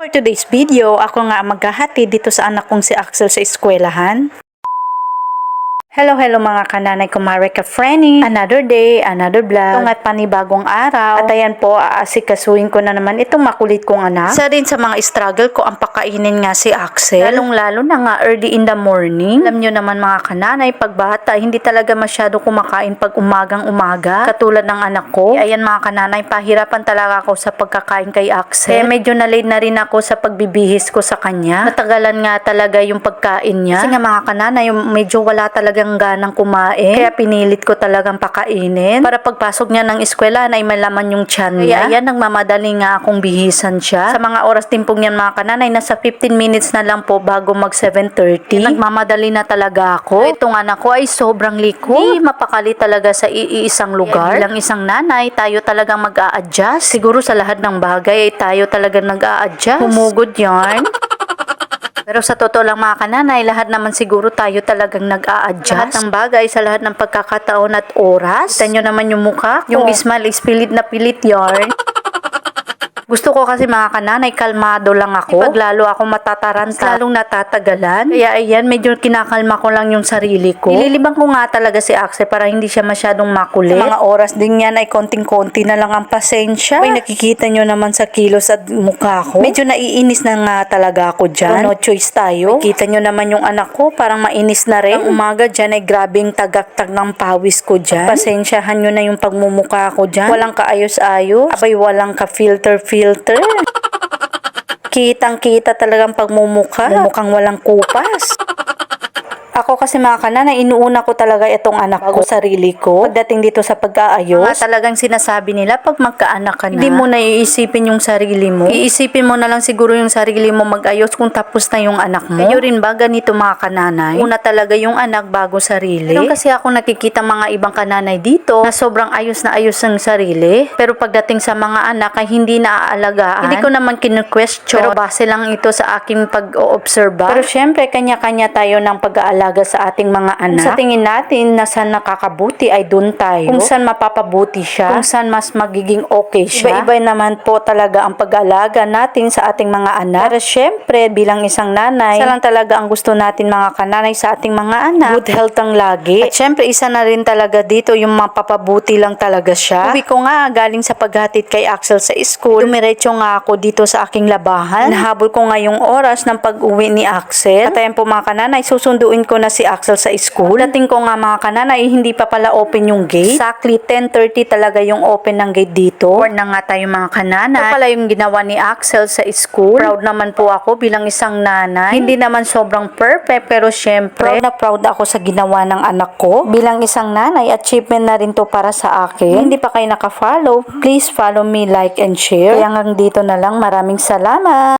For today's video, ako nga maghahatid dito sa anak kong si Axel sa eskwelahan. Hello mga kananay, kumare ka Frenny. Another day, another vlog. Ito nga't panibagong araw. At ayan po, aasikasuhin ko na naman itong makulit kong anak. Isa din sa mga struggle ko ang pakainin nga si Axel. Lalong-lalo na nga early in the morning. Alam nyo naman mga kananay, pag bata, hindi talaga masyado kumakain pag umagang-umaga. Katulad ng anak ko. Ayan mga kananay, pahirapan talaga ako sa pagkakain kay Axel. Medyo na-late na rin ako sa pagbibihis ko sa kanya. Natagalan nga talaga yung pagkain niya. Kasi nga mga kananay, medyo wala talagang ganang kumain. Kaya pinilit ko talagang pakainin. Para pagpasok niya ng eskwela ay malaman yung tiyan niya. Kaya ayan, nagmamadali nga akong bihisan siya. Sa mga oras din po niyan mga kananay, nasa 15 minutes na lang po bago mag 7:30. Nagmamadali na talaga ako. Itong anak ko ay sobrang liko. Di mapakali talaga sa iisang lugar. Bilang isang nanay, tayo talagang mag-a-adjust. Siguro sa lahat ng bagay ay tayo talagang nag-a-adjust. Humugod yarn. Pero sa totoo lang mga kananay, lahat naman siguro tayo talagang nag-a-adjust. Lahat ng bagay sa lahat ng pagkakataon at oras. Kita nyo naman yung mukha ko. Yung smile is pilit na pilit yarn. Gusto ko kasi mga kananay, kalmado lang ako. Pag lalo ako matataranta, lalong natatagalan. Kaya ayan, medyo kinakalma ko lang yung sarili ko. Nililibang ko nga talaga si Axel para hindi siya masyadong makulit. Sa mga oras din yan ay konting-konti na lang ang pasensya. Ay nakikita nyo naman sa kilos at mukha ko. Medyo naiinis na nga talaga ako dyan. No choice tayo. Kita nyo naman yung anak ko, parang mainis na rin. Ang umaga dyan ay grabing tagaktag ng pawis ko dyan. Pasensyahan nyo na yung pagmumukha ko dyan. Walang kaayos-ayos. Abay walang ka-filter. Kitang-kita talagang pagmumukha. Mukhang walang kupas. Ako kasi mga kananay, inuuna ko talaga itong anak ko, sarili ko. Pagdating dito sa pag-aayos, mga talagang sinasabi nila pag magkaanak ka na, hindi mo na iisipin yung sarili mo. Iisipin mo na lang siguro yung sarili mo mag-ayos kung tapos na yung anak mo. Kayo rin ba ganito mga kananay? Una talaga yung anak bago sarili. Pero kasi ako nakikita mga ibang kananay dito na sobrang ayos na ayos ng sarili. Pero pagdating sa mga anak ay hindi naaalagaan. Hindi ko naman kinu-question. Pero base lang ito sa aking pag-oobserba. Pero syempre, kanya-kanya tayo ng pag-aalaga sa ating mga anak. Kung sa tingin natin na saan nakakabuti ay dun tayo. Kung saan mapapabuti siya. Kung saan mas magiging okay siya. Iba-iba naman po talaga ang pag-aalaga natin sa ating mga anak. Pero syempre, bilang isang nanay, isa lang talaga ang gusto natin mga kananay sa ating mga anak. Good health ang lagi. At syempre, isa na rin talaga dito yung mapapabuti lang talaga siya. Uwi ko nga galing sa paghatid kay Axel sa school. Dumiretso nga ako dito sa aking labahan. Nahabol ko nga yung oras ng pag-uwi ni Axel. At ayan po mga kananay, susunduin ko na si Axel sa school. Dating ko nga mga kananay, hindi pa pala open yung gate. Exactly 10:30 talaga yung open ng gate dito. Or na nga tayo mga kananay. Ito pala yung ginawa ni Axel sa school. Proud naman po ako bilang isang nanay. Hindi naman sobrang perfect, pero syempre, proud ako sa ginawa ng anak ko. Bilang isang nanay, achievement na rin to para sa akin. Hindi pa kayo naka-follow, please follow me, like and share. Kaya hanggang dito na lang, maraming salamat.